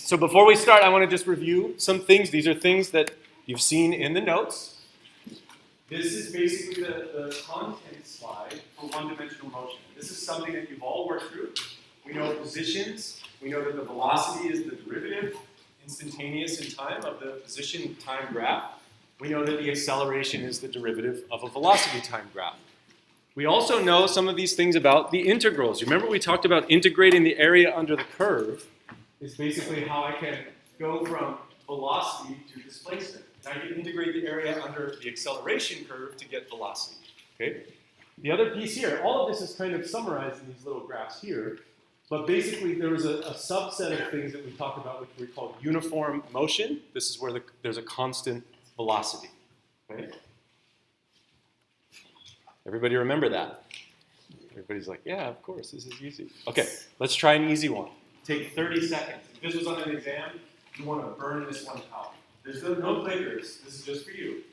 So before we start, I want to just review some things. These are things that you've seen in the notes. This is basically the content slide for one-dimensional motion. This is something that you've all worked through. We know positions. We know that the velocity is the derivative, instantaneous in time, of the position time graph. We know that the acceleration is the derivative of a velocity time graph. We also know some of these things about the integrals. Remember we talked about integrating the area under the curve is basically how I can go from velocity to displacement. And I can integrate the area under the acceleration curve to get velocity. Okay? The other piece here, all of this is kind of summarized in these little graphs here, but basically there was a subset of things that we talked about which we call uniform motion. This is where there's a constant velocity. Okay? Everybody remember that? Everybody's like, yeah, of course, this is easy. Okay, let's try an easy one. Take 30 seconds. If this was on an exam, you want to burn this one out. There's no clickers. This is just for you.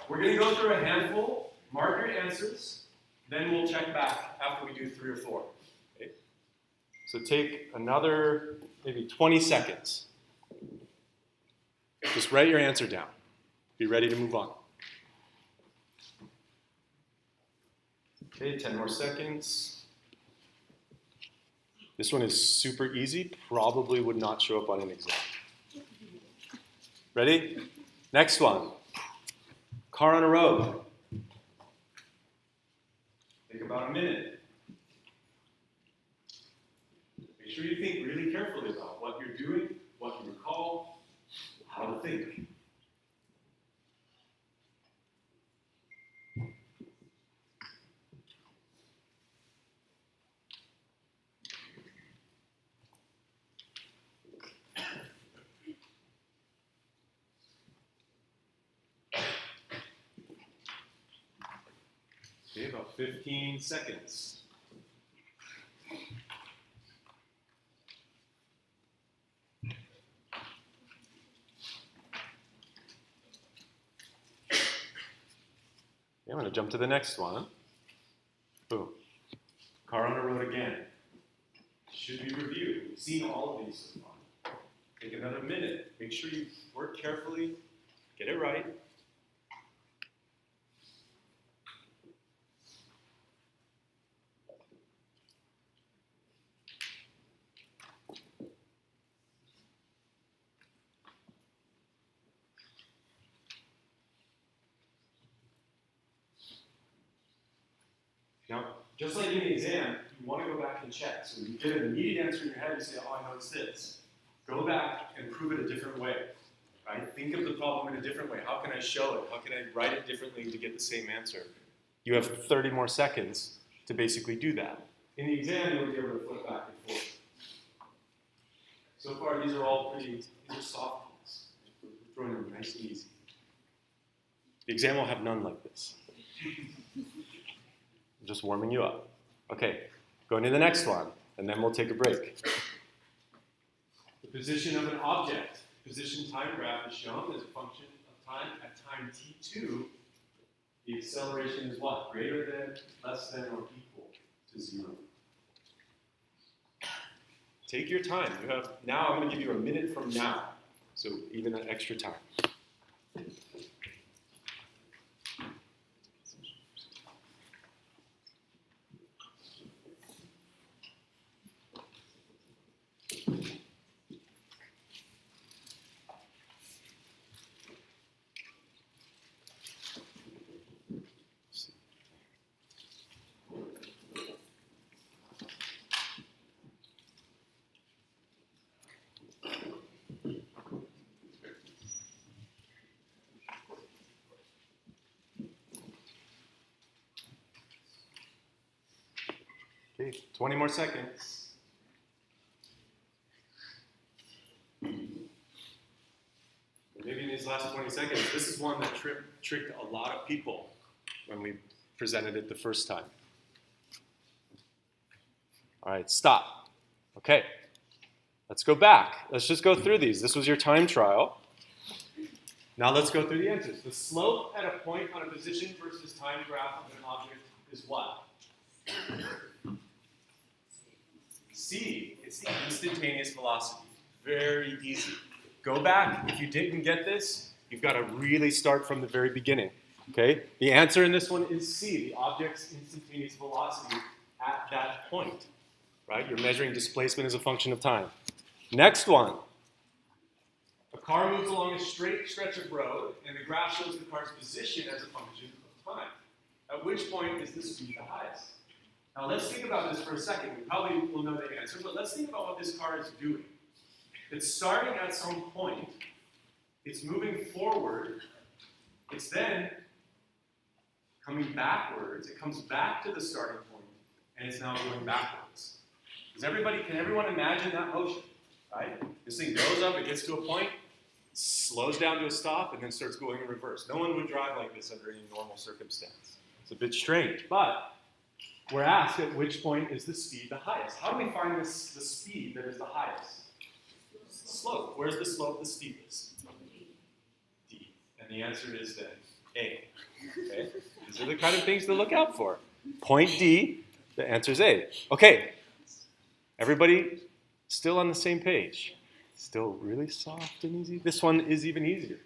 We're going to go through a handful, mark your answers, then we'll check back after we do 3 or 4. Okay? So take another maybe 20 seconds. Just write your answer down. Be ready to move on. Okay, 10 more seconds. This one is super easy, probably would not show up on an exam. Ready? Next one. Car on a road. Take about a minute. Make sure you think really carefully about what you're doing, what you recall, how to think. Okay, about 15 seconds. Okay, I'm going to jump to the next one. Boom. Car on the road again. Should be reviewed. We've seen all of these so far. Take another minute. Make sure you work carefully. Get it right. Now, just like in the exam, you want to go back and check. So when you get an immediate answer in your head, you say, oh, I know it's this. Go back and prove it a different way. Right? Think of the problem in a different way. How can I show it? How can I write it differently to get the same answer? You have 30 more seconds to basically do that. In the exam, you'll be able to flip back and forth. So far, these are all these are soft ones. We're throwing them nice and easy. The exam will have none like this. I'm just warming you up. Okay, going to the next one, and then we'll take a break. The position of an object. Position time graph is shown as a function of time. At time t2, the acceleration is what? Greater than, less than, or equal to 0. Take your time. You have now. I'm going to give you a minute from now, so even an extra time. Okay, 20 more seconds. Maybe in these last 20 seconds, this is one that tricked a lot of people when we presented it the first time. All right, stop. Okay, let's go back. Let's just go through these. This was your time trial. Now let's go through the answers. The slope at a point on a position versus time graph of an object is what? C. It's the instantaneous velocity. Very easy. Go back. If you didn't get this, you've got to really start from the very beginning. Okay? The answer in this one is C, the object's instantaneous velocity at that point. Right? You're measuring displacement as a function of time. Next one. A car moves along a straight stretch of road, and the graph shows the car's position as a function of time. At which point is the speed the highest? Now let's think about this for a second. We probably will know the answer, but let's think about what this car is doing. It's starting at some point. It's moving forward. It's then coming backwards. It comes back to the starting point, and it's now going backwards. Can everyone imagine that motion? Right? This thing goes up, it gets to a point, slows down to a stop, and then starts going in reverse. No one would drive like this under any normal circumstance. It's a bit strange, but we're asked at which point is the speed the highest. How do we find the speed that is the highest? Slope. Where's the slope the steepest? D. And the answer is then A. Okay? These are the kind of things to look out for. Point D, the answer is A. Okay. Everybody still on the same page? Still really soft and easy? This one is even easier.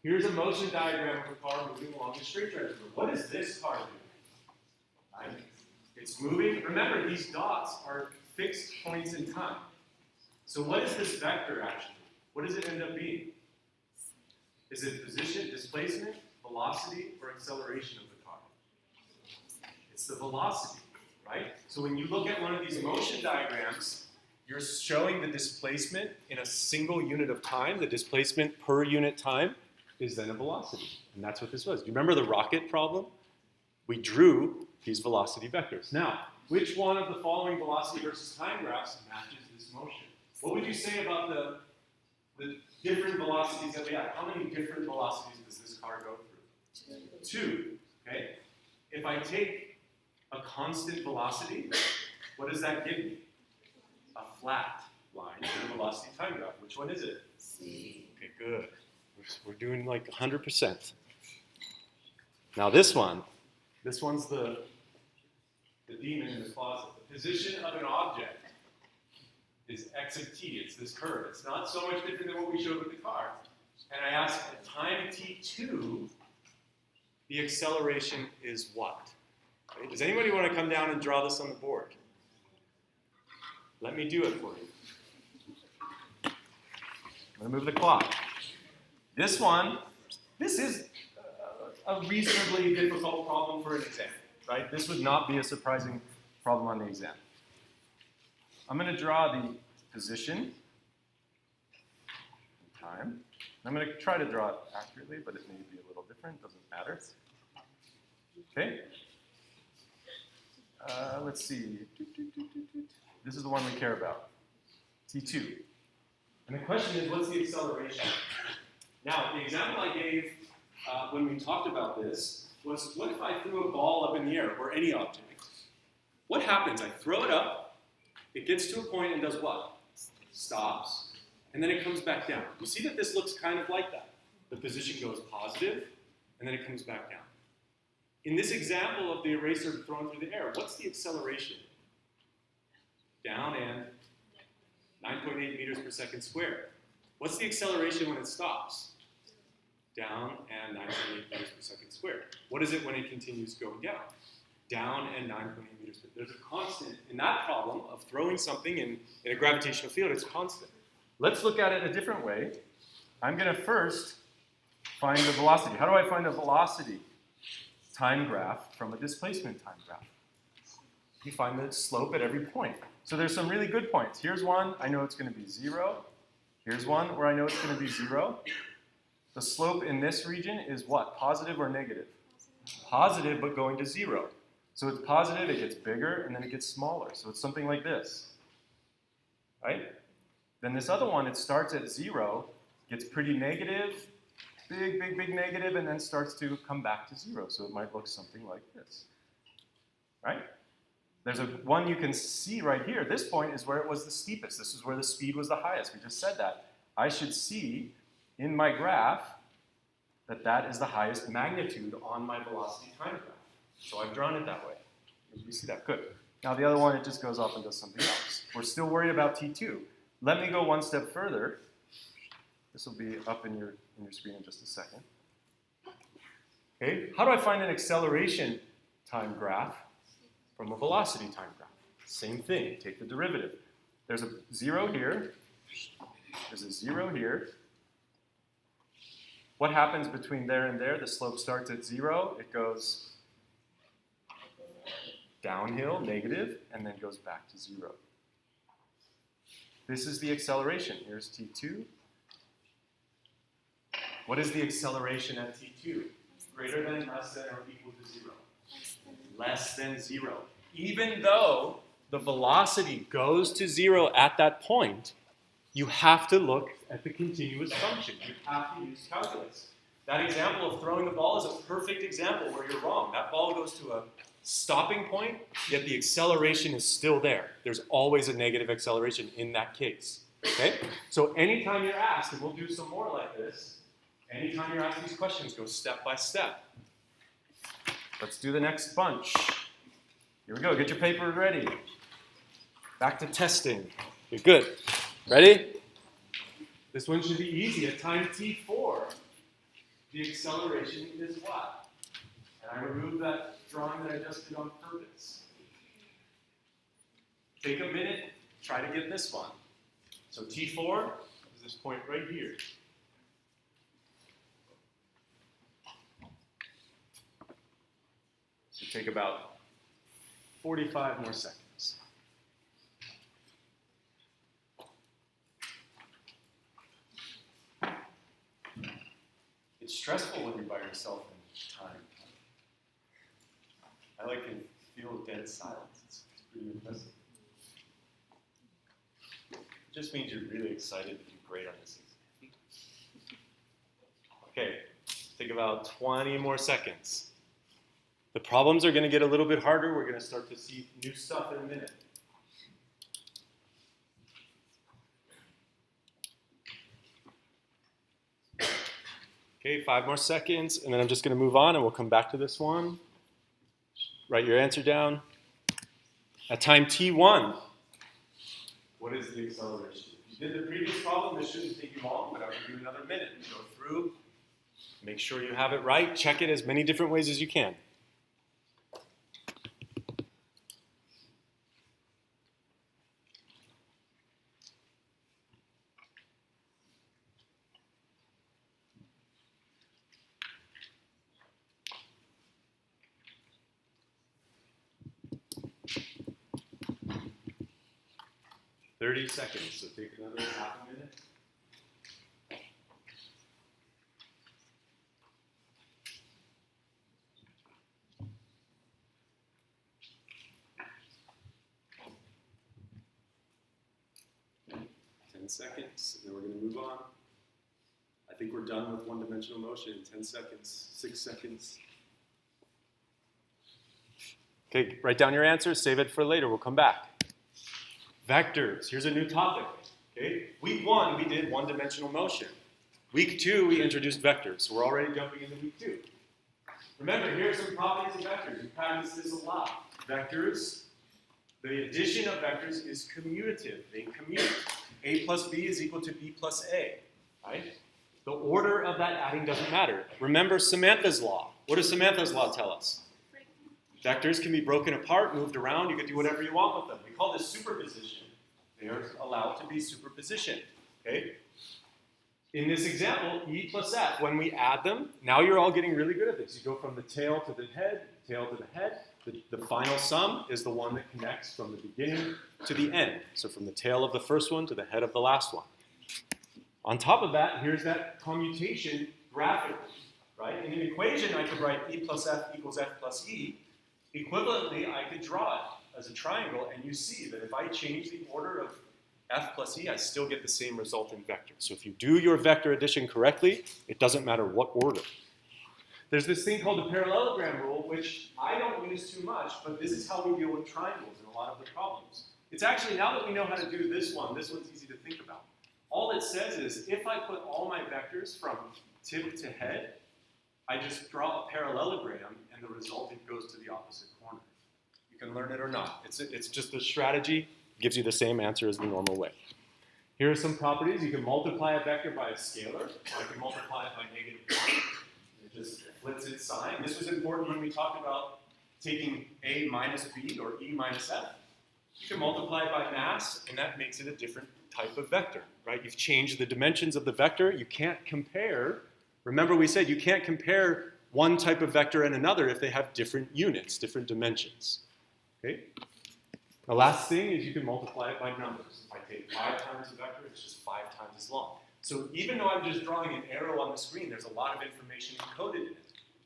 Here's a motion diagram of a car moving along a straight stretch. What is this car doing? Right? It's moving. Remember, these dots are fixed points in time. So what is this vector actually? What does it end up being? Is it position, displacement, velocity, or acceleration of the car? It's the velocity, right? So when you look at one of these motion diagrams, you're showing the displacement in a single unit of time. The displacement per unit time is then a velocity. And that's what this was. Do you remember the rocket problem? We drew these velocity vectors. Now, which one of the following velocity versus time graphs matches this motion? What would you say about the different velocities that we have? How many different velocities does this car go through? Two. Okay? If I take a constant velocity, what does that give me? A flat line in the velocity time graph. Which one is it? C. Okay, good. We're doing like 100%. Now this one's the demon in the closet. The position of an object is x of t. It's this curve. It's not so much different than what we showed with the car. And I ask, at time t2, the acceleration is what? Right? Does anybody want to come down and draw this on the board? Let me do it for you. I'm going to move the clock. This is a reasonably difficult problem for an exam, right? This would not be a surprising problem on the exam. I'm going to draw the position, time. I'm going to try to draw it accurately, but it may be a little different. Doesn't matter. Okay. Let's see. This is the one we care about. T2. And the question is, what's the acceleration? Now, the example I gave when we talked about this was, what if I threw a ball up in the air, or any object? What happens? I throw it up, it gets to a point and does what? Stops. And then it comes back down. You see that this looks kind of like that. The position goes positive, and then it comes back down. In this example of the eraser thrown through the air, what's the acceleration? Down and 9.8 meters per second squared. What's the acceleration when it stops? Down and 9.8 meters per second squared. What is it when it continues going down? Down and 9.8 meters per second. There's a constant in that problem of throwing something in a gravitational field. It's constant. Let's look at it a different way. I'm going to first find the velocity. How do I find a velocity time graph from a displacement time graph? You find the slope at every point. So there's some really good points. Here's one, I know it's going to be 0. Here's one where I know it's going to be 0. The slope in this region is what? Positive or negative? Positive, but going to 0. So it's positive, it gets bigger, and then it gets smaller. So it's something like this. Right? Then this other one, it starts at 0, gets pretty negative, big, big, big negative, and then starts to come back to 0. So it might look something like this. Right? There's one you can see right here. This point is where it was the steepest. This is where the speed was the highest. We just said that. I should see in my graph that that is the highest magnitude on my velocity time graph. So I've drawn it that way. You see that? Good. Now the other one, it just goes off and does something else. We're still worried about T2. Let me go one step further. This will be up in your screen in just a second. Okay, how do I find an acceleration time graph from a velocity time graph? Same thing, take the derivative. There's a 0 here. There's a 0 here. What happens between there and there? The slope starts at 0. It goes downhill, negative, and then goes back to 0. This is the acceleration. Here's t2. What is the acceleration at t2? Greater than, less than, or equal to 0? Less than 0. Even though the velocity goes to 0 at that point, you have to look at the continuous function. You have to use calculus. That example of throwing the ball is a perfect example where you're wrong. That ball goes to a stopping point, yet the acceleration is still there. There's always a negative acceleration in that case. Okay? So anytime you're asked, and we'll do some more like this, anytime you're asked these questions, go step by step. Let's do the next bunch. Here we go. Get your paper ready. Back to testing. You're good. Ready? This one should be easy. At time t4, the acceleration is what? And I removed that drawing that I just did on purpose. Take a minute, try to get this one. So t4 is this point right here. So take about 45 more seconds. It's stressful when you're by yourself in time. I like to feel dead silence. It's pretty impressive. It just means you're really excited to do great on this exam. Okay, take about 20 more seconds. The problems are going to get a little bit harder. We're going to start to see new stuff in a minute. Okay, 5 more seconds, and then I'm just going to move on, and we'll come back to this one. Write your answer down. At time t1, what is the acceleration? If you did the previous problem, this shouldn't take you long, but I'll give you another minute. Go through, make sure you have it right, check it as many different ways as you can. $30 seconds, so take another half a minute. Seconds, and then we're going to move on. I think we're done with one-dimensional motion in 10 seconds, 6 seconds. Okay, write down your answer, save it for later, we'll come back. Vectors, here's a new topic. Okay, week 1, we did one-dimensional motion. Week 2, we introduced vectors, so we're already jumping into week 2. Remember, here are some properties of vectors. We practice this a lot. Vectors, the addition of vectors is commutative. They commute. A plus B is equal to B plus A, right? The order of that adding doesn't matter. Remember Samantha's law. What does Samantha's law tell us? Vectors can be broken apart, moved around. You can do whatever you want with them. We call this superposition. They are allowed to be superposition, okay? In this example, E plus F, when we add them, now you're all getting really good at this. You go from the tail to the head, tail to the head. The final sum is the one that connects from the beginning to the end. So from the tail of the first one to the head of the last one. On top of that, here's that commutation graphically, right? In an equation, I could write E plus F equals F plus E. Equivalently, I could draw it as a triangle, and you see that if I change the order of F plus E, I still get the same result in vector. So if you do your vector addition correctly, it doesn't matter what order. There's this thing called the parallelogram rule, which I don't use too much, but this is how we deal with triangles in a lot of the problems. It's actually, now that we know how to do this one's easy to think about. All it says is, if I put all my vectors from tip to head, I just draw a parallelogram, and the resultant goes to the opposite corner. You can learn it or not. It's just a strategy, gives you the same answer as the normal way. Here are some properties. You can multiply a vector by a scalar, or I can multiply it by -1. It just flips its sign. This was important when we talked about taking A minus B or E minus F. You can multiply it by mass, and that makes it a different type of vector, right? You've changed the dimensions of the vector. You can't compare. Remember we said you can't compare one type of vector and another if they have different units, different dimensions. Okay? The last thing is you can multiply it by numbers. If I take 5 times a vector, it's just 5 times as long. So even though I'm just drawing an arrow on the screen, there's a lot of information encoded in it.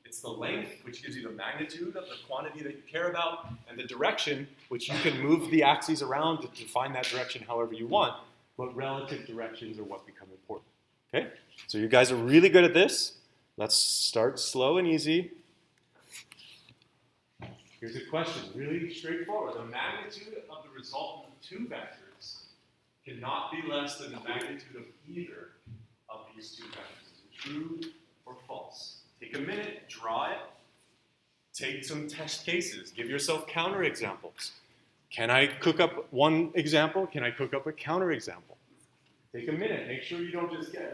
It's the length, which gives you the magnitude of the quantity that you care about, and the direction, which you can move the axes around to define that direction however you want, but relative directions are what become important. Okay? So you guys are really good at this. Let's start slow and easy. Here's a question, really straightforward. The magnitude of the resultant of 2 vectors cannot be less than the magnitude of either of these 2 vectors. Is it true or false? Take a minute, draw it, take some test cases, give yourself counterexamples. Can I cook up one example? Can I cook up a counterexample? Take a minute, make sure you don't just get,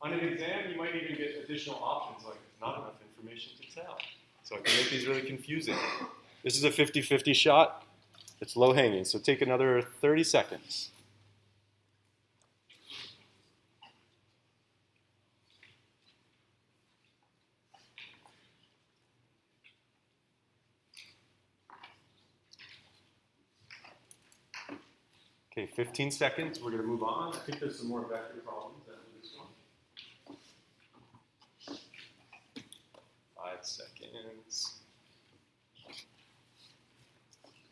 on an exam you might even get additional options like not enough information to tell. So I can make these really confusing. This is a 50-50 shot. It's low hanging, so take another 30 seconds. Okay, 15 seconds, we're going to move on. I think there's some more vector problems after this one. 5 seconds.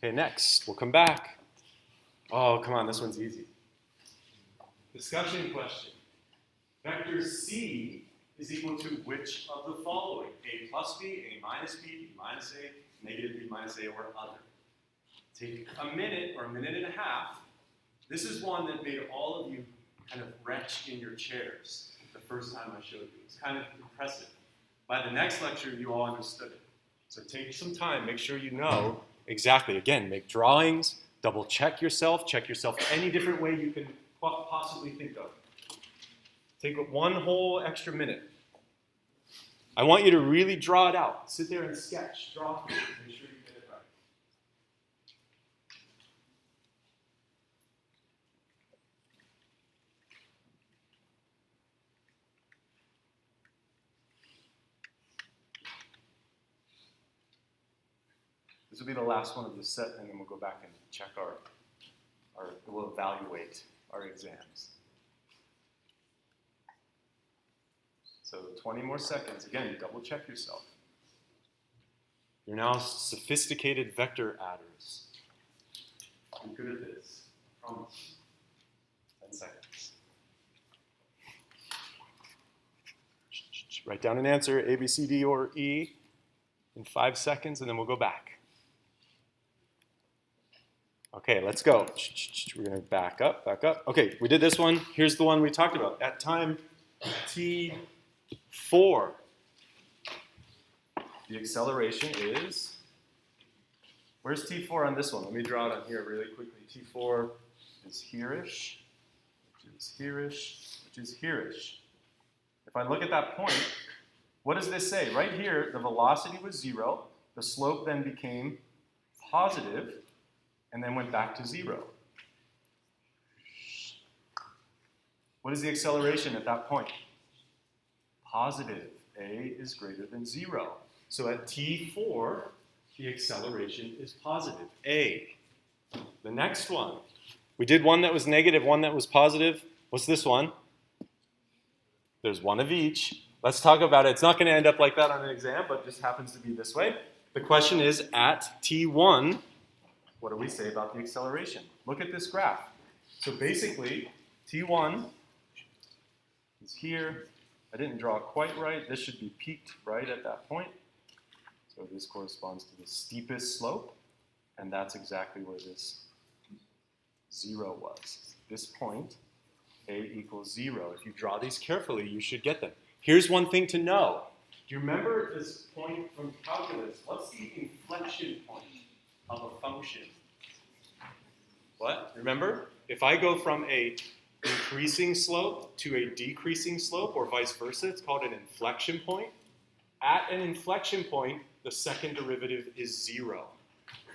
Okay, next, we'll come back. Oh, come on, this one's easy. Discussion question. Vector C is equal to which of the following? A plus B, A minus B, B minus A, negative B minus A, or other. Take a minute or a minute and a half. This is one that made all of you kind of retch in your chairs the first time I showed you. It's kind of impressive. By the next lecture, you all understood it. So take some time, make sure you know exactly. Again, make drawings, double check yourself any different way you can possibly think of. Take one whole extra minute. I want you to really draw it out. Sit there and sketch, draw, make sure you get it right. This will be the last one of the set, and then we'll go back and check we'll evaluate our exams. So 20 more seconds. Again, double check yourself. You're now sophisticated vector adders. I'm good at this. I promise. 10 seconds. Write down an answer, A, B, C, D, or E, in 5 seconds, and then we'll go back. Okay, let's go. We're going to back up. Okay, we did this one. Here's the one we talked about. At time T4, the acceleration is, where's T4 on this one? Let me draw it on here really quickly. T4 is here-ish, which is here-ish, which is here-ish. If I look at that point, what does this say? Right here, the velocity was 0. The slope then became positive, and then went back to 0. What is the acceleration at that point? Positive. A is greater than 0. So at T4, the acceleration is positive. A. The next one. We did one that was negative, one that was positive. What's this one? There's one of each. Let's talk about it. It's not going to end up like that on an exam, but it just happens to be this way. The question is, at T1, what do we say about the acceleration? Look at this graph. So basically, T1 is here. I didn't draw it quite right. This should be peaked right at that point. So this corresponds to the steepest slope, and that's exactly where this 0 was. This point, A equals 0. If you draw these carefully, you should get them. Here's one thing to know. Do you remember this point from calculus? What's the inflection point of a function? What? Remember? If I go from a increasing slope to a decreasing slope, or vice versa. It's called an inflection point. At an inflection point, the second derivative is 0.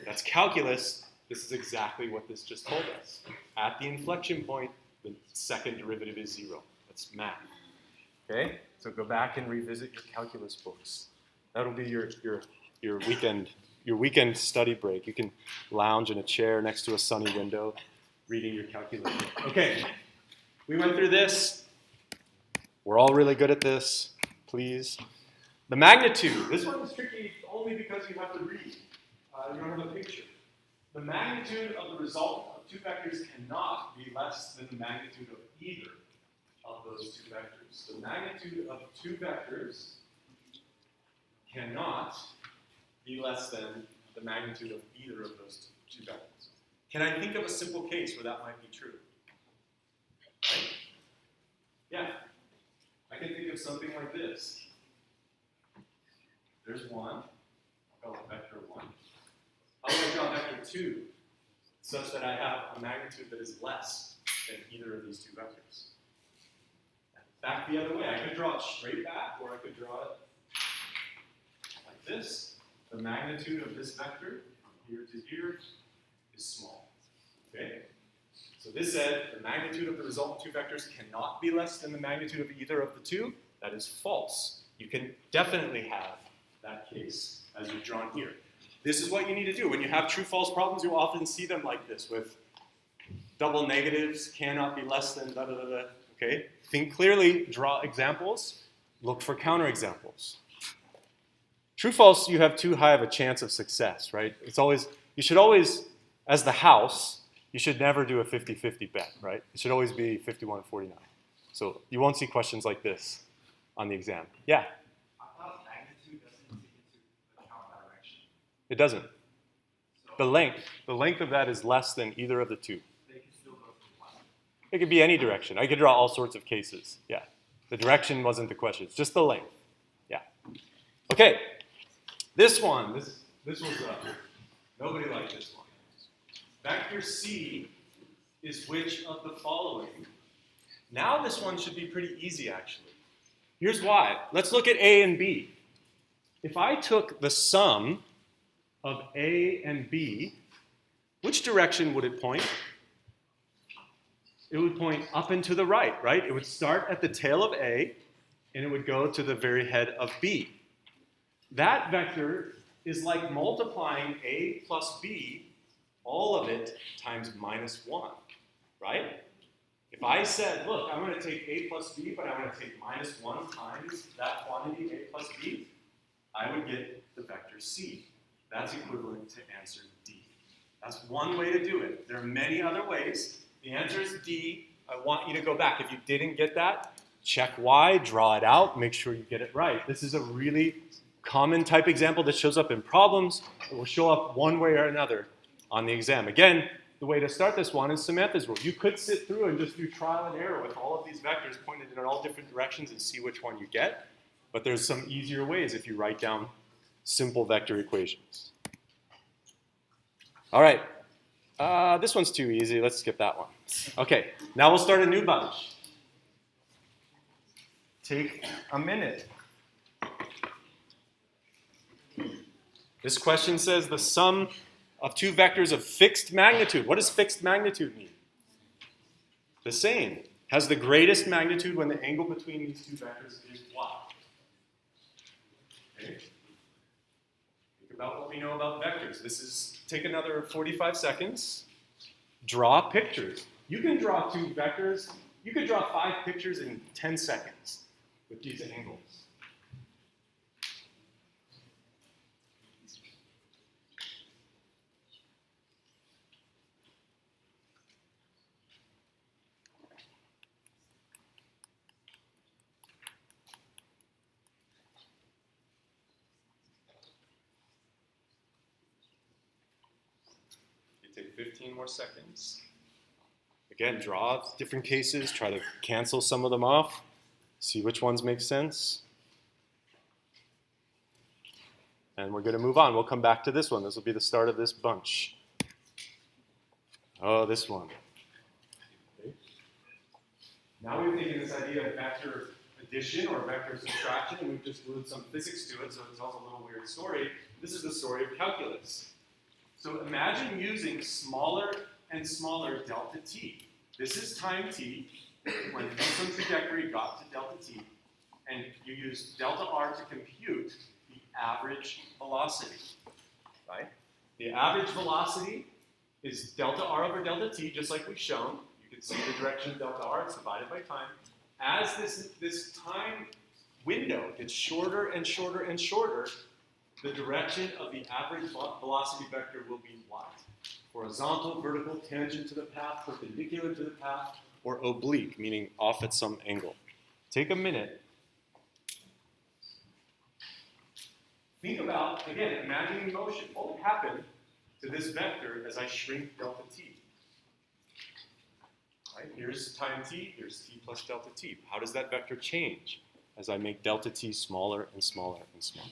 That's calculus. This is exactly what this just told us. At the inflection point, the second derivative is 0. That's math. Okay? So go back and revisit your calculus books. That'll be your weekend study break. You can lounge in a chair next to a sunny window, reading your calculus book. Okay. We went through this. We're all really good at this. Please. The magnitude. This one is tricky only because you have to read. You don't have a picture. The magnitude of the result of two vectors cannot be less than the magnitude of either of those two vectors. The magnitude of two vectors cannot be less than the magnitude of either of those two vectors. Can I think of a simple case where that might be true? Right? Yeah. I can think of something like this. There's 1. I'll call it vector 1. How do I draw vector 2 such that I have a magnitude that is less than either of these two vectors? Back the other way. I could draw it straight back, or I could draw it like this. The magnitude of this vector from here to here is small. Okay? So this said the magnitude of the result of two vectors cannot be less than the magnitude of either of the two. That is false. You can definitely have that case as you've drawn here. This is what you need to do. When you have true-false problems, you'll often see them like this with double negatives, cannot be less than da-da-da-da. Okay? Think clearly, draw examples, look for counterexamples. True-false, you have too high of a chance of success, right? You should always, as the house, you should never do a 50-50 bet, right? It should always be 51-49. So you won't see questions like this on the exam. Yeah? I thought magnitude doesn't take into account direction. It doesn't. So The length of that is less than either of the two. they can still go from 1. It could be any direction. I could draw all sorts of cases. Yeah. The direction wasn't the question. It's just the length. Yeah. Okay. This one, this was nobody liked this one. Vector C is which of the following? Now this one should be pretty easy, actually. Here's why. Let's look at A and B. If I took the sum of A and B, which direction would it point? It would point up and to the right, right? It would start at the tail of A, and it would go to the very head of B. That vector is like multiplying A plus B, all of it, times -1, right? If I said, look, I'm going to take A plus B, but I'm going to take -1 times that quantity, A plus B, I would get the vector C. That's equivalent to answer D. That's one way to do it. There are many other ways. The answer is D. I want you to go back. If you didn't get that, check Y, draw it out, make sure you get it right. This is a really common type example that shows up in problems. It will show up one way or another on the exam. Again, the way to start this one is Samantha's rule. You could sit through and just do trial and error with all of these vectors pointed in all different directions and see which one you get. But there's some easier ways if you write down simple vector equations. All right. This one's too easy. Let's skip that one. Okay, now we'll start a new bunch. Take a minute. This question says the sum of two vectors of fixed magnitude. What does fixed magnitude mean? The same. Has the greatest magnitude when the angle between these two vectors is what? Okay. Think about what we know about vectors. Take another 45 seconds. Draw pictures. You can draw two vectors. You could draw 5 pictures in 10 seconds with these angles. Take 15 more seconds. Again, draw different cases, try to cancel some of them off, see which ones make sense. And we're going to move on. We'll come back to this one. This will be the start of this bunch. Oh, this one. Okay. Now we've taken this idea of vector addition or vector subtraction, and we've just glued some physics to it, so it tells a little weird story. This is the story of calculus. So imagine using smaller and smaller delta t. This is time t, when some trajectory got to delta t, and you use delta r to compute the average velocity, right? The average velocity is delta r over delta t, just like we've shown. You can see the direction of delta r, it's divided by time. As this time window gets shorter and shorter and shorter, the direction of the average velocity vector will be what? Horizontal, vertical, tangent to the path, perpendicular to the path, or oblique, meaning off at some angle. Take a minute. Think about, again, imagining motion. What would happen to this vector as I shrink delta t? Right? Here's time t, here's t plus delta t. How does that vector change as I make delta t smaller and smaller and smaller?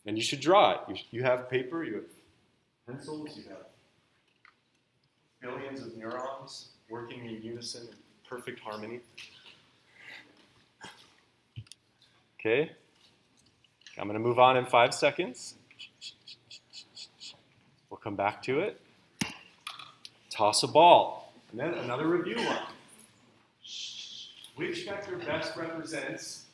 And you should draw it. You have paper, you have pencils, you have billions of neurons working in unison in perfect harmony. Okay, I'm going to move on in 5 seconds. We'll come back to it. Toss a ball. And then another review one. Which vector best represents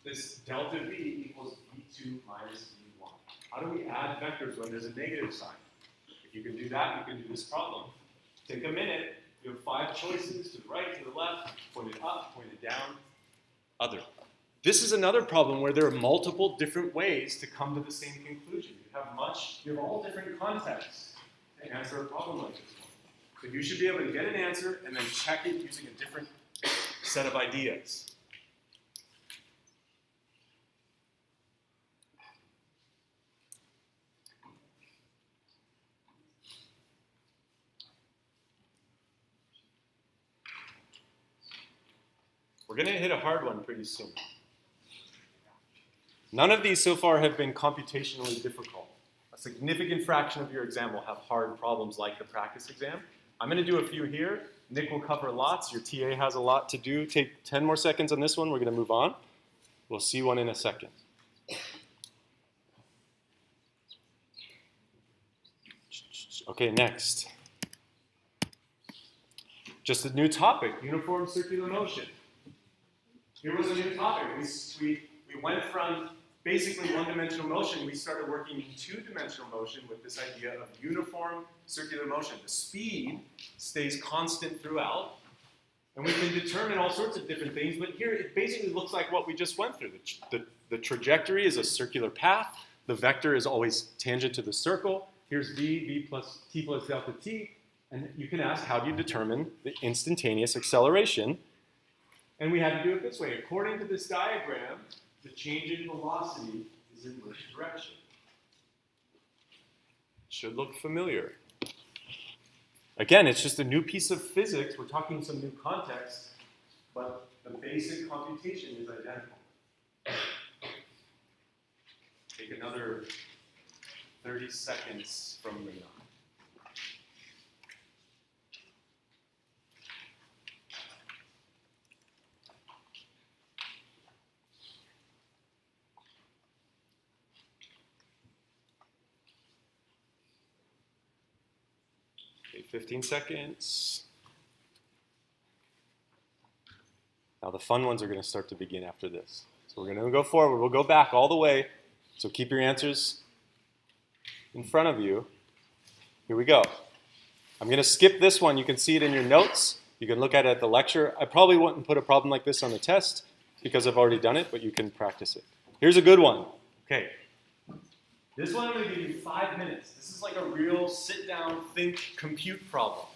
this delta v equals v2 minus v1? How do we add vectors when there's a negative sign? If you can do that, you can do this problem. Take a minute. You have 5 choices, to the right, to the left, pointed up, pointed down, other. This is another problem where there are multiple different ways to come to the same conclusion. You have all different contexts to answer a problem like this one. So you should be able to get an answer and then check it using a different set of ideas. We're going to hit a hard one pretty soon. None of these so far have been computationally difficult. A significant fraction of your exam will have hard problems like the practice exam. I'm going to do a few here. Nick will cover lots. Your TA has a lot to do. Take 10 more seconds on this one. We're going to move on. We'll see one in a second. Okay, next. Just a new topic, uniform circular motion. Here was a new topic. We went from basically one-dimensional motion, we started working in two-dimensional motion with this idea of uniform circular motion. The speed stays constant throughout, and we can determine all sorts of different things, but here it basically looks like what we just went through. The trajectory is a circular path. The vector is always tangent to the circle. Here's v plus t plus delta t, and you can ask, how do you determine the instantaneous acceleration? And we had to do it this way. According to this diagram, the change in velocity is in which direction? Should look familiar. Again, it's just a new piece of physics. We're talking some new context, but the basic computation is identical. Take another 30 seconds from now. Okay, 15 seconds. Now the fun ones are going to start to begin after this. So we're going to go forward. We'll go back all the way. So keep your answers in front of you. Here we go. I'm going to skip this one. You can see it in your notes. You can look at it at the lecture. I probably wouldn't put a problem like this on the test because I've already done it, but you can practice it. Here's a good one. Okay. This one I'm going to give you 5 minutes. This is like a real sit-down, think, compute problem.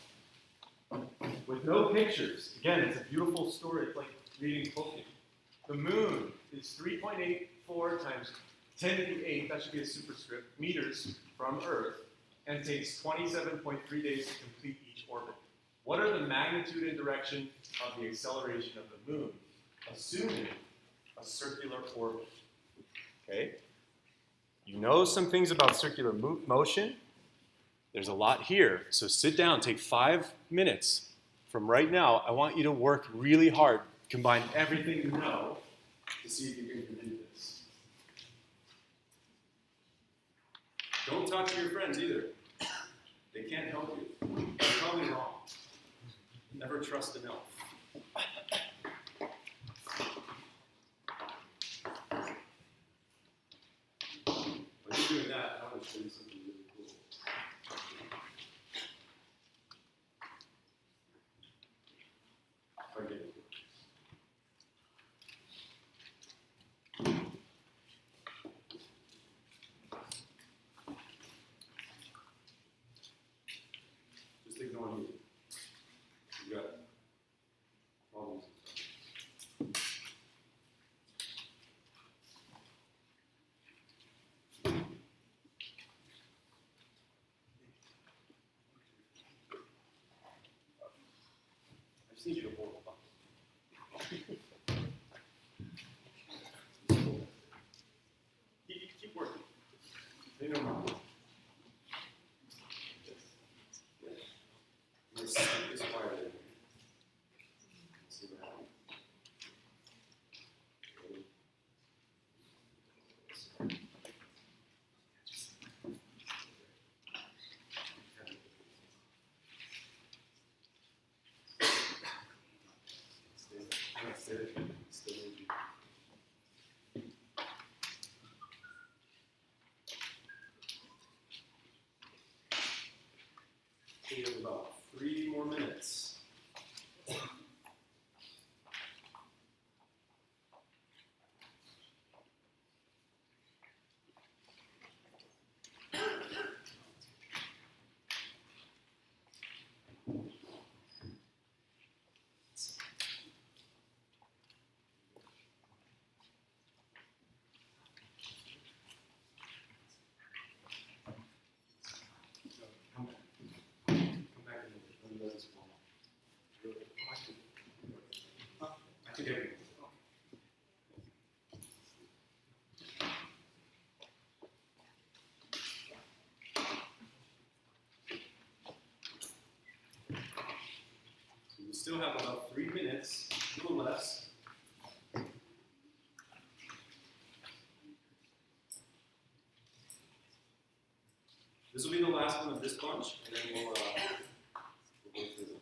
With no pictures. Again, it's a beautiful story. It's like reading Tolkien. The moon is 3.84 times 10 to the 8th, that should be a superscript, meters from Earth, and takes 27.3 days to complete each orbit. What are the magnitude and direction of the acceleration of the moon, assuming a circular orbit? Okay? You know some things about circular motion. There's a lot here. So sit down, take 5 minutes, from right now, I want you to work really hard, combine everything you know to see if you can do this. Don't talk to your friends either. They can't help you. You're probably wrong. Never trust an elf. When you're doing that, I want to show you something really cool. If I get it. Just ignore me. You got problems. I just need you to hold on. Keep working. They know more. This is quiet. See what happens. We have about 3 more minutes. Come back. Come back and let me know this one. I can get it. So we still have about 3 minutes, a little less. This will be the last one of this bunch, and then we'll go through them.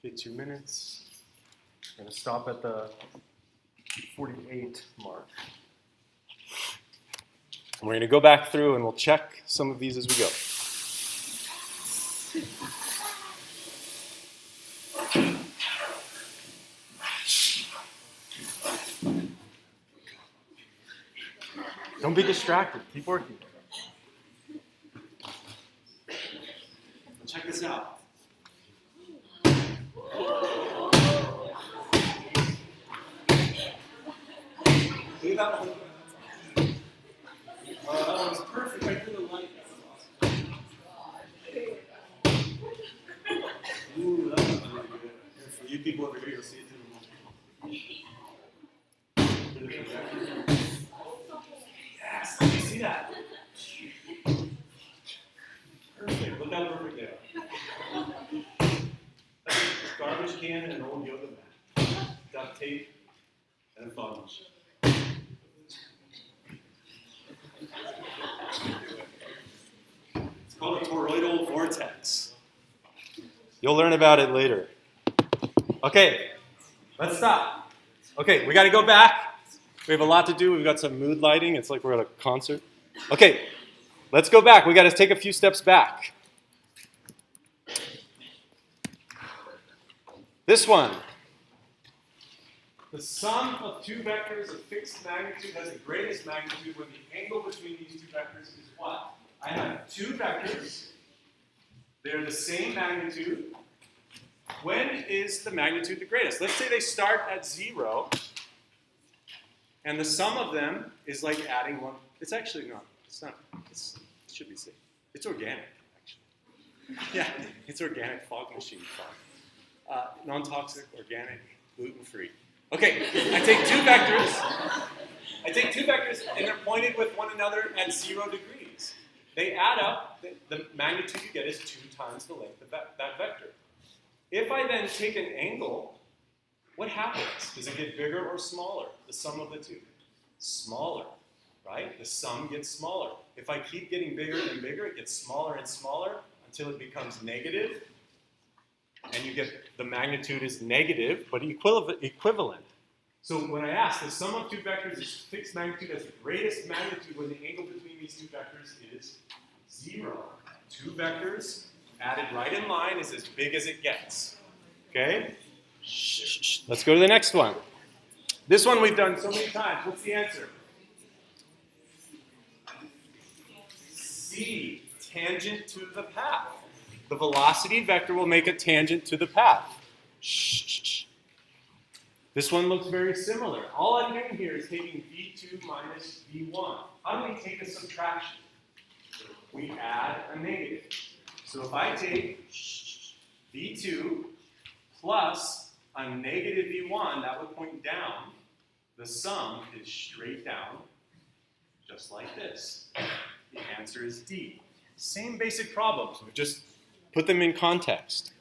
Okay, 2 minutes. I'm going to stop at the 48 mark. And we're going to go back through and we'll check some of these as we go. Don't be distracted. Keep working. Check this out. Look at that one. That one was perfect. Right through the light. Ooh, that was really good. And for you people over here, you'll see it through the projector. Yes, you see that? Perfect. Look how perfect they are. Garbage can and an old yoga mat. Duct tape and a fog machine. It's called a toroidal vortex. You'll learn about it later. Okay, Let's stop. Okay, we got to go back. We have a lot to do. We've got some mood lighting. It's like we're at a concert. Okay, let's go back. We got to take a few steps back. This one. The sum of two vectors of fixed magnitude has the greatest magnitude when the angle between these two vectors is what? I have two vectors. They're the same magnitude. When is the magnitude the greatest? Let's say they start at 0, and the sum of them is like adding one. It's actually not. It's not. It should be safe. It's organic, actually. Yeah, it's organic fog machine fog. Non-toxic, organic, gluten-free. Okay, I take two vectors, and they're pointed with one another at 0 degrees. They add up. The magnitude you get is 2 times the length of that vector. If I then take an angle, what happens? Does it get bigger or smaller? The sum of the two. Smaller, right? The sum gets smaller. If I keep getting bigger and bigger, it gets smaller and smaller until it becomes negative. And you get the magnitude is negative, but equivalent. So when I ask, the sum of two vectors is fixed magnitude has the greatest magnitude when the angle between these two vectors is 0. Two vectors added right in line is as big as it gets. Okay? Let's go to the next one. This one we've done so many times. What's the answer? C, tangent to the path. The velocity vector will make a tangent to the path. This one looks very similar. All I'm doing here is taking v2 minus v1. How do we take a subtraction? We add a negative. So if I take v2 plus a negative v1, that would point down. The sum is straight down, just like this. The answer is D. Same basic problems. We just put them in context.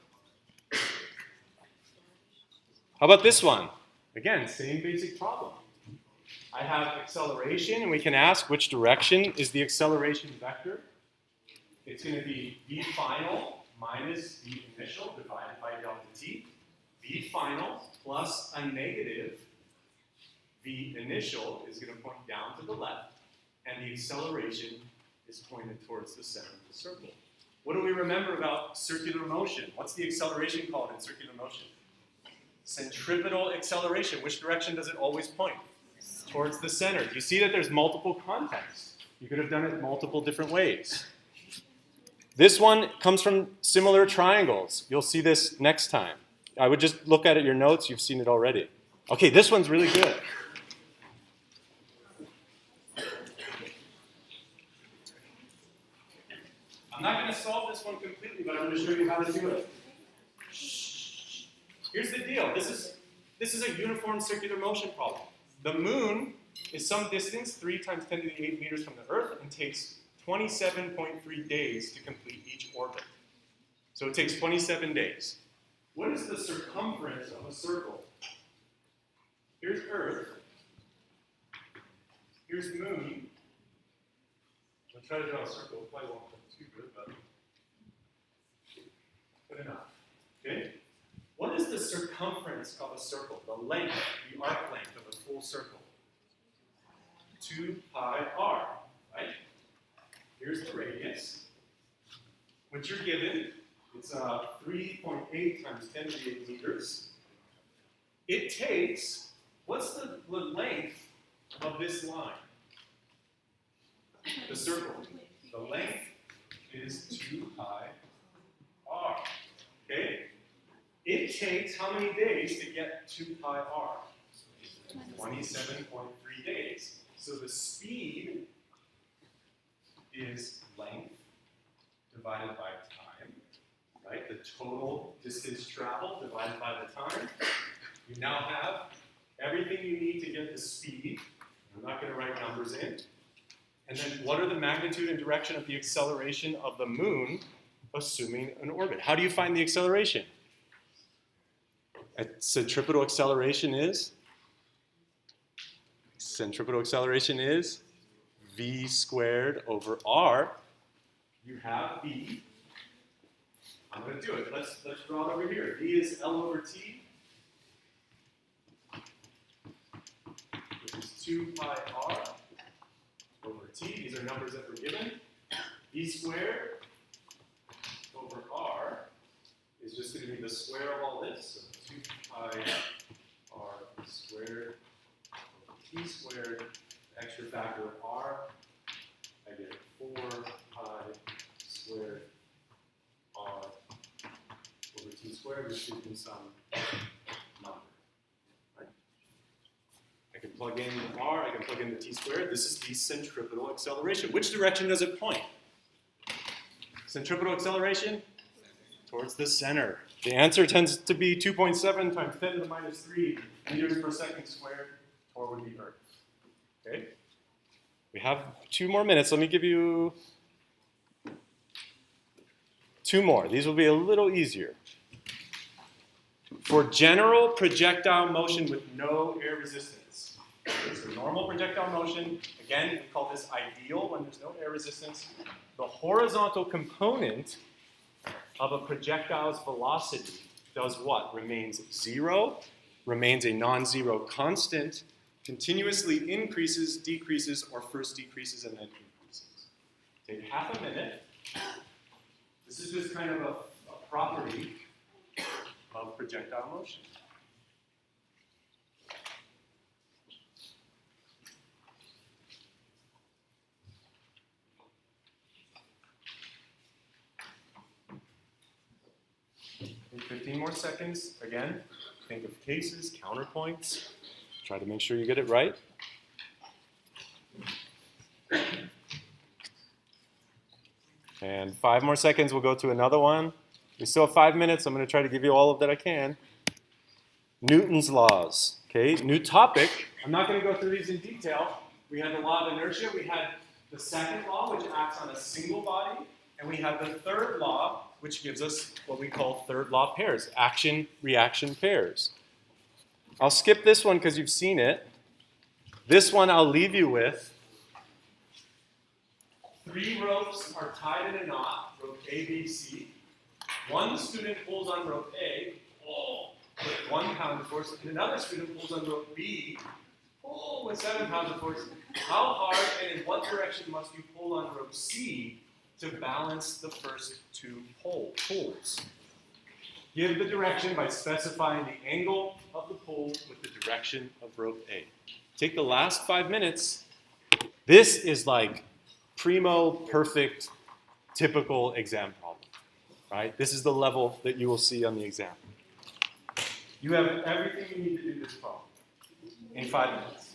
How about this one? Again, same basic problem. I have acceleration, and we can ask which direction is the acceleration vector. It's going to be v final minus v initial divided by delta t. V final plus a negative v initial is going to point down to the left, and the acceleration is pointed towards the center of the circle. What do we remember about circular motion? What's the acceleration called in circular motion? Centripetal acceleration. Which direction does it always point? Towards the center. You see that there's multiple contexts. You could have done it multiple different ways. This one comes from similar triangles. You'll see this next time. I would just look at it, your notes. You've seen it already. Okay, this one's really good. I'm not going to solve this one completely, but I'm going to show you how to do it. Here's the deal. This is a uniform circular motion problem. The moon is some distance, 3 times 10 to the 8 meters from the Earth, and takes 27.3 days to complete each orbit. So it takes 27 days. What is the circumference of a circle? Here's Earth. Here's moon. I'll try to draw a circle. Probably won't look too good, but good enough. Okay? What is the circumference of a circle? The length, the arc length of a full circle? 2 pi r, right? Here's the radius, which you're given. It's 3.8 times 10 to the 8 meters. It takes, what's the length of this line? The circle. The length is 2 pi r. Okay? It takes how many days to get 2 pi r? 27.3 days. So the speed is length divided by time, right? The total distance traveled divided by the time. You now have everything you need to get the speed. I'm not going to write numbers in. And then what are the magnitude and direction of the acceleration of the moon, assuming an orbit? How do you find the acceleration? Centripetal acceleration is v squared over r. You have v. I'm going to do it. Let's draw it over here. V is L over t. 2 pi r over t. These are numbers that were given. E squared over r is just going to be the square of all this. So 2 pi r squared over t squared, extra factor of r. I get 4 pi squared r over t squared, which gives me some number. Right? I can plug in r, I can plug in the t squared. This is the centripetal acceleration. Which direction does it point? Centripetal acceleration? Towards the center. The answer tends to be 2.7 times 10 to the minus 3 meters per second squared toward the Earth. Okay? We have 2 more minutes. Let me give you 2 more. These will be a little easier. For general projectile motion with no air resistance. So normal projectile motion, again, we call this ideal when there's no air resistance. The horizontal component of a projectile's velocity does what? Remains 0, remains a non-zero constant, continuously increases, decreases, or first decreases and then increases. Take half a minute. This is just kind of a property of projectile motion. Take 15 more seconds. Again, think of cases, counterpoints. Try to make sure you get it right. And 5 more seconds, we'll go to another one. We still have 5 minutes. I'm going to try to give you all of that I can. Newton's laws. Okay, new topic. I'm not going to go through these in detail. We had the law of inertia. We had the second law, which acts on a single body. And we have the third law, which gives us what we call third law pairs, action-reaction pairs. I'll skip this one because you've seen it. This one I'll leave you with. 3 ropes are tied in a knot, rope A, B, C. One student pulls on rope A, with 1 pound of force, and another student pulls on rope B, with 7 pounds of force. How hard and in what direction must you pull on rope C to balance the first 2 pulls? Give the direction by specifying the angle of the pull with the direction of rope A. Take the last 5 minutes. This is like primo, perfect, typical exam problem, right? This is the level that you will see on the exam. You have everything you need to do this problem in 5 minutes.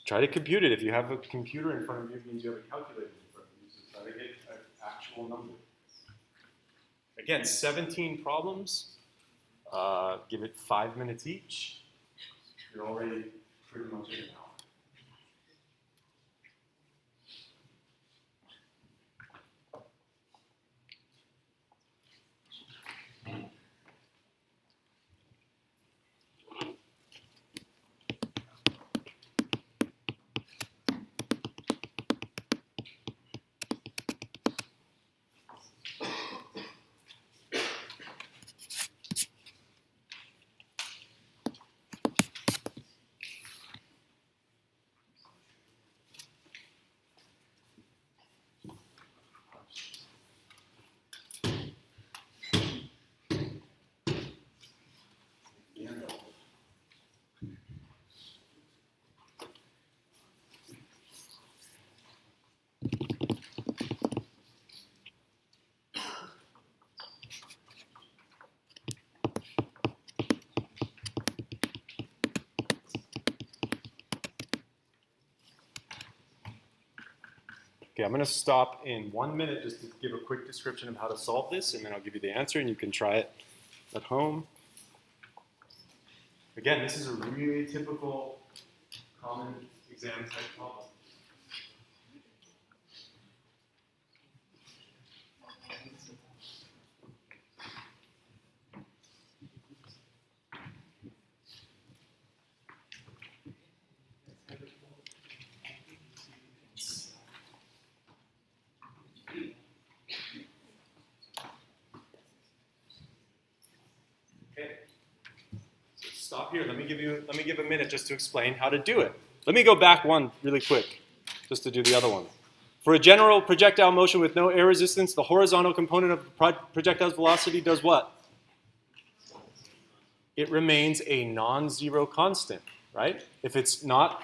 Try to compute it. If you have a computer in front of you, it means you have a calculator in front of you. So try to get an actual number. Again, 17 problems. Give it 5 minutes each. You're already pretty much in an hour. Okay, I'm going to stop in 1 minute just to give a quick description of how to solve this, and then I'll give you the answer, and you can try it at home. Again, this is a really typical common exam type problem. Stop here. Let me give a minute just to explain how to do it. Let me go back one really quick, just to do the other one. For a general projectile motion with no air resistance, the horizontal component of the projectile's velocity does what? It remains a non-zero constant, right? If it's not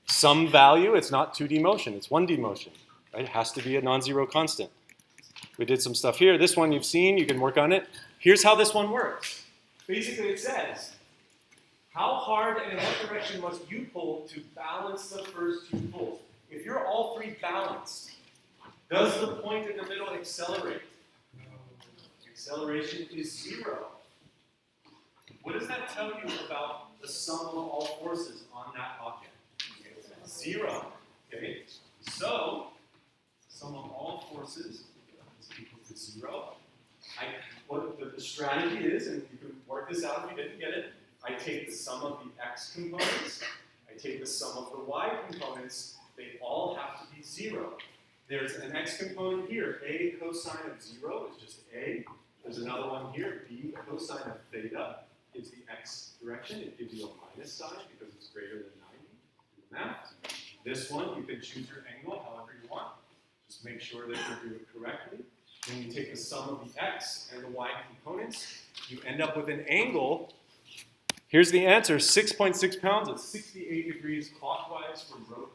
some value, it's not 2D motion, it's 1D motion, right? It has to be a non-zero constant. We did some stuff here. This one you've seen, you can work on it. Here's how this one works. Basically it says, how hard and in what direction must you pull to balance the first two pulls? If you're all three balanced, does the point in the middle accelerate? Acceleration is 0. What does that tell you about the sum of all forces on that object? 0. Okay? So, sum of all forces is equal to 0. What the strategy is, and you can work this out if you didn't get it, I take the sum of the x components, I take the sum of the y components, they all have to be 0. There's an x component here, a cosine of 0 is just a. There's another one here, b cosine of theta is the x direction. It gives you a minus sign because it's greater than 90. Do the math. This one, you can choose your angle however you want. Just make sure that you do it correctly. When you take the sum of the x and the y components, you end up with an angle. Here's the answer, 6.6 pounds at 68 degrees clockwise for road